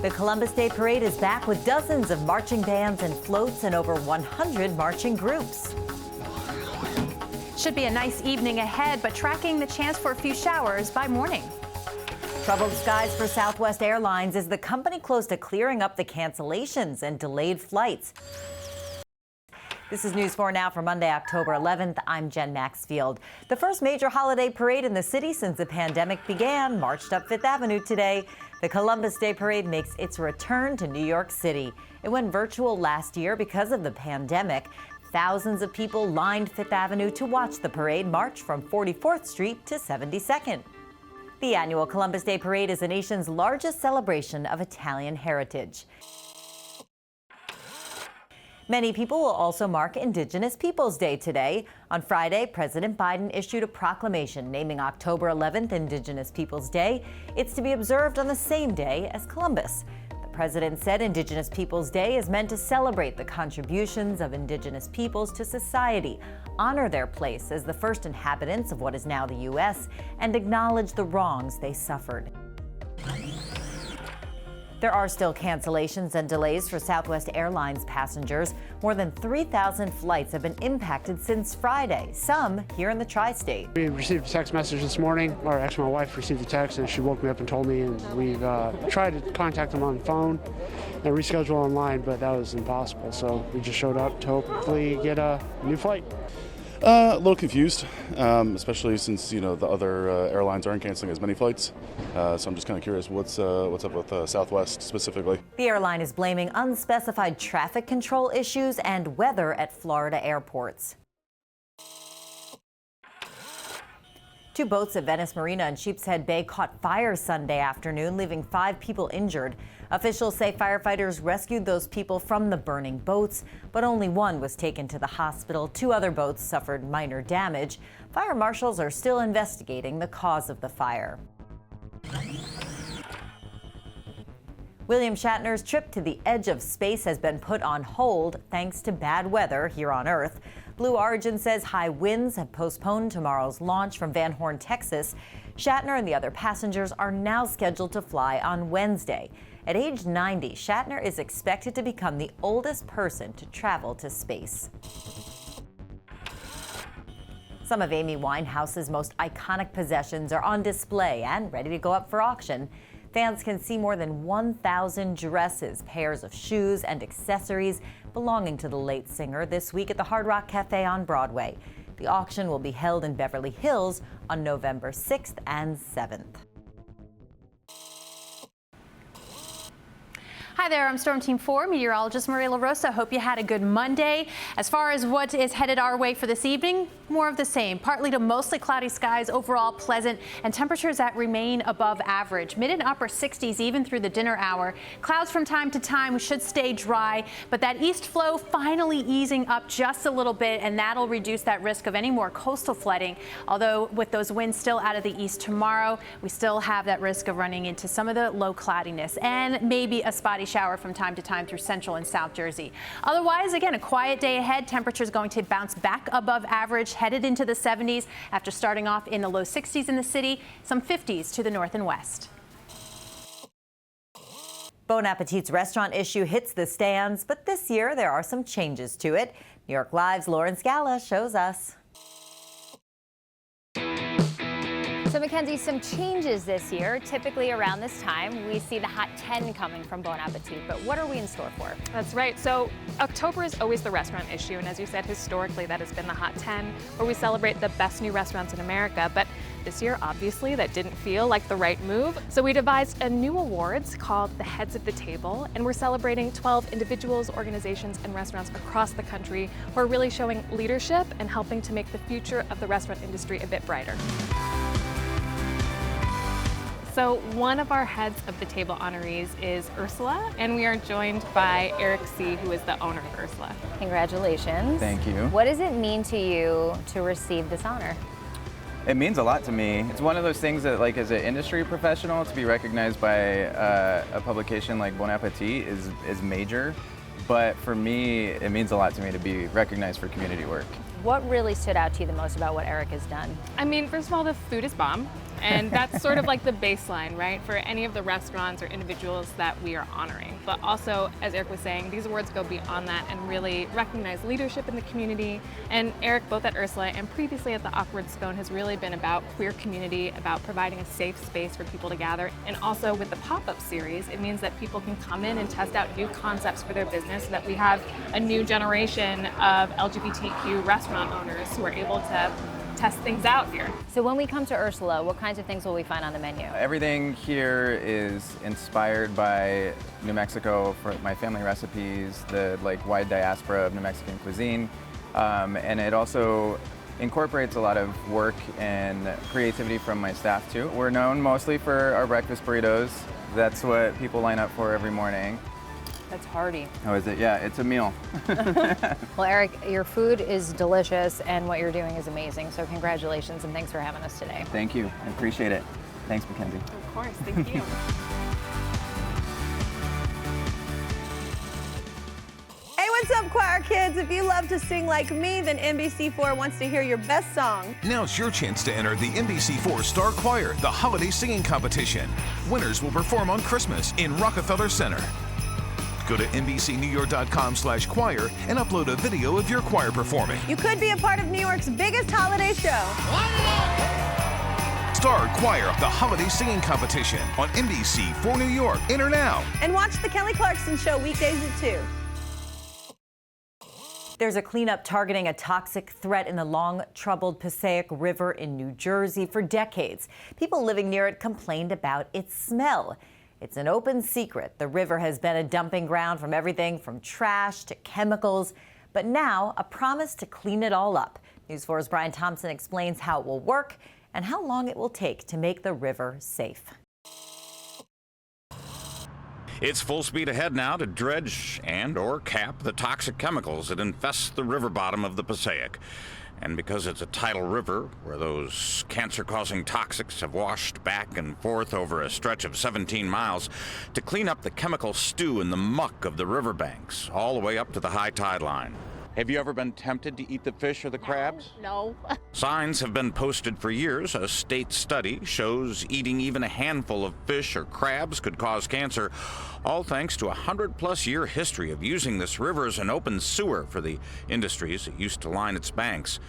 The Columbus Day Parade is back with dozens of marching bands and floats and over 100 marching groups. Should be a nice evening ahead, but tracking the chance for a few showers by morning. Troubled skies for Southwest Airlines as the company close to clearing up the cancellations and delayed flights. This is News 4 Now for Monday, October 11th. I'm Jen Maxfield. The first major holiday parade in the city since the pandemic began marched up Fifth Avenue today. The Columbus Day Parade makes its return to New York City. It went virtual last year because of the pandemic. Thousands of people lined Fifth Avenue to watch the parade march from 44th Street to 72nd. The annual Columbus Day Parade is the nation's largest celebration of Italian heritage. Many people will also mark Indigenous Peoples Day today. On Friday, President Biden issued a proclamation naming October 11th Indigenous Peoples Day. It's to be observed on the same day as Columbus. The president said Indigenous Peoples Day is meant to celebrate the contributions of Indigenous peoples to society, honor their place as the first inhabitants of what is now the U.S., and acknowledge the wrongs they suffered. There are still cancellations and delays for Southwest Airlines passengers. More than 3,000 flights have been impacted since Friday, some here in the tri-state. We received a text message this morning, or actually my wife received a text and she woke me up and told me, and we've tried to contact them on the phone and reschedule online, but that was impossible. So we just showed up to hopefully get a new flight. A little confused, especially since the other airlines aren't canceling as many flights. So I'm just kind of curious what's up with Southwest specifically. The airline is blaming unspecified traffic control issues and weather at Florida airports. Two boats at Venice Marina and Sheepshead Bay caught fire Sunday afternoon, leaving 5 people injured. Officials say firefighters rescued those people from the burning boats, but only one was taken to the hospital. 2 other boats suffered minor damage. Fire marshals are still investigating the cause of the fire. William Shatner's trip to the edge of space has been put on hold thanks to bad weather here on Earth. Blue Origin says high winds have postponed tomorrow's launch from Van Horn, Texas. Shatner and the other passengers are now scheduled to fly on Wednesday. At age 90, Shatner is expected to become the oldest person to travel to space. Some of Amy Winehouse's most iconic possessions are on display and ready to go up for auction. Fans can see more than 1,000 dresses, pairs of shoes, and accessories belonging to the late singer this week at the Hard Rock Cafe on Broadway. The auction will be held in Beverly Hills on November 6th and 7th. Hi there, I'm Storm Team 4 meteorologist Maria LaRosa. Hope you had a good Monday. As far as what is headed our way for this evening, more of the same. Partly to mostly cloudy skies, overall pleasant, and temperatures that remain above average. Mid and upper 60s even through the dinner hour. Clouds from time to time should stay dry, but that east flow finally easing up just a little bit, and that'll reduce that risk of any more coastal flooding. Although with those winds still out of the east tomorrow, we still have that risk of running into some of the low cloudiness and maybe a spotty shower from time to time through central and south Jersey. Otherwise, again, a quiet day ahead. Temperatures going to bounce back above average, headed into the 70s after starting off in the low 60s in the city, some 50s to the north and west. Bon Appetit's restaurant issue hits the stands, but this year there are some changes to it. New York Live's Lauren Scala shows us. So Mackenzie, some changes this year. Typically around this time, we see the Hot 10 coming from Bon Appetit, but what are we in store for? That's right. So October is always the restaurant issue, and as you said, historically that has been the Hot 10, where we celebrate the best new restaurants in America. But this year, obviously, that didn't feel like the right move. So we devised a new awards called the Heads of the Table, and we're celebrating 12 individuals, organizations, and restaurants across the country who are really showing leadership and helping to make the future of the restaurant industry a bit brighter. So one of our Heads of the Table honorees is Ursula, and we are joined by Eric C., who is the owner of Ursula. Congratulations. Thank you. What does it mean to you to receive this honor? It means a lot to me. It's one of those things that, like, as an industry professional, to be recognized by a publication like Bon Appetit is major. But for me, it means a lot to me to be recognized for community work. What really stood out to you the most about what Eric has done? I mean, first of all, the food is bomb. And that's sort of like the baseline, right, for any of the restaurants or individuals that we are honoring. But also, as Eric was saying, these awards go beyond that and really recognize leadership in the community. And Eric, both at Ursula and previously at the Awkward Scone, has really been about queer community, about providing a safe space for people to gather. And also with the pop-up series, it means that people can come in and test out new concepts for their business, so that we have a new generation of LGBTQ restaurant owners who are able to test things out here. So when we come to Ursula, what kinds of things will we find on the menu? Everything here is inspired by New Mexico for my family recipes, the wide diaspora of New Mexican cuisine, and it also incorporates a lot of work and creativity from my staff too. We're known mostly for our breakfast burritos. That's what people line up for every morning. That's hearty. Oh, is it? Yeah, it's a meal. Well, Eric, your food is delicious and what you're doing is amazing. So congratulations and thanks for having us today. Thank you. I appreciate it. Thanks, Mackenzie. Of course, thank you. Hey, what's up, choir kids? If you love to sing like me, then NBC4 wants to hear your best song. Now's your chance to enter the NBC4 Star Choir, the holiday singing competition. Winners will perform on Christmas in Rockefeller Center. Go to NBCNewYork.com/choir and upload a video of your choir performing. You could be a part of New York's biggest holiday show. Star Choir, the holiday singing competition on NBC4 New York. Enter now. And watch The Kelly Clarkson Show weekdays at 2. There's a cleanup targeting a toxic threat in the long-troubled Passaic River in New Jersey for decades. People living near it complained about its smell. It's an open secret. The river has been a dumping ground from everything from trash to chemicals, but now a promise to clean it all up. News 4's Brian Thompson explains how it will work and how long it will take to make the river safe. It's full speed ahead now to dredge and/or cap the toxic chemicals that infest the river bottom of the Passaic. And because it's a tidal river where those cancer-causing toxics have washed back and forth over a stretch of 17 miles, to clean up the chemical stew in the muck of the riverbanks all the way up to the high tide line. Have you ever been tempted to eat the fish or the crabs? No. Signs have been posted for years. A state study shows eating even a handful of fish or crabs could cause cancer, all thanks to a 100-plus year history of using this river as an open sewer for the industries that used to line its banks,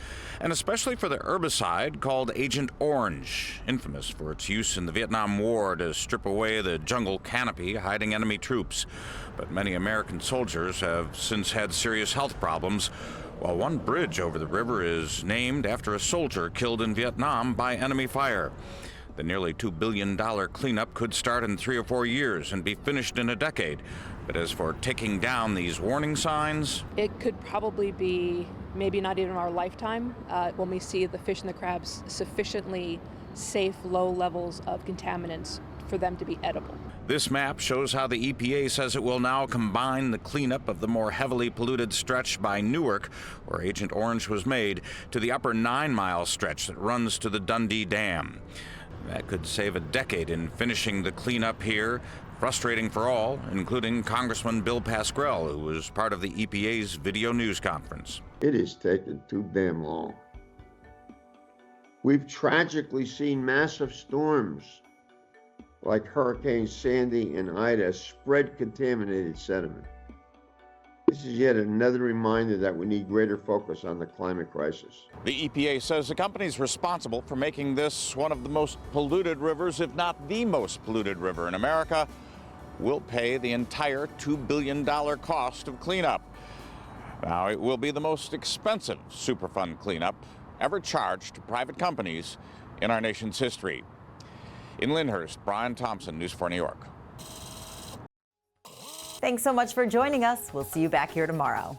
and especially for the herbicide called Agent Orange, infamous for its use in the Vietnam War to strip away the jungle canopy hiding enemy troops. But many American soldiers have since had serious health problems, while one bridge over the river is named after a soldier killed in Vietnam by enemy fire. The nearly $2 billion cleanup could start in 3 or 4 years and be finished in a decade. But as for taking down these warning signs, it could probably be maybe not even our lifetime when we see the fish and the crabs sufficiently safe, low levels of contaminants for them to be edible. This map shows how the EPA says it will now combine the cleanup of the more heavily polluted stretch by Newark, where Agent Orange was made, to the upper 9-mile stretch that runs to the Dundee Dam. That could save a decade in finishing the cleanup here, frustrating for all, including Congressman Bill Pascrell, who was part of the EPA's video news conference. It has taken too damn long. We've tragically seen massive storms like Hurricanes Sandy and Ida spread contaminated sediment. This is yet another reminder that we need greater focus on the climate crisis. The EPA says the company's responsible for making this one of the most polluted rivers, if not the most polluted river in America, will pay the entire $2 billion cost of cleanup. Now, it will be the most expensive Superfund cleanup ever charged to private companies in our nation's history. In Lyndhurst, Brian Thompson, News 4 New York. Thanks so much for joining us. We'll see you back here tomorrow.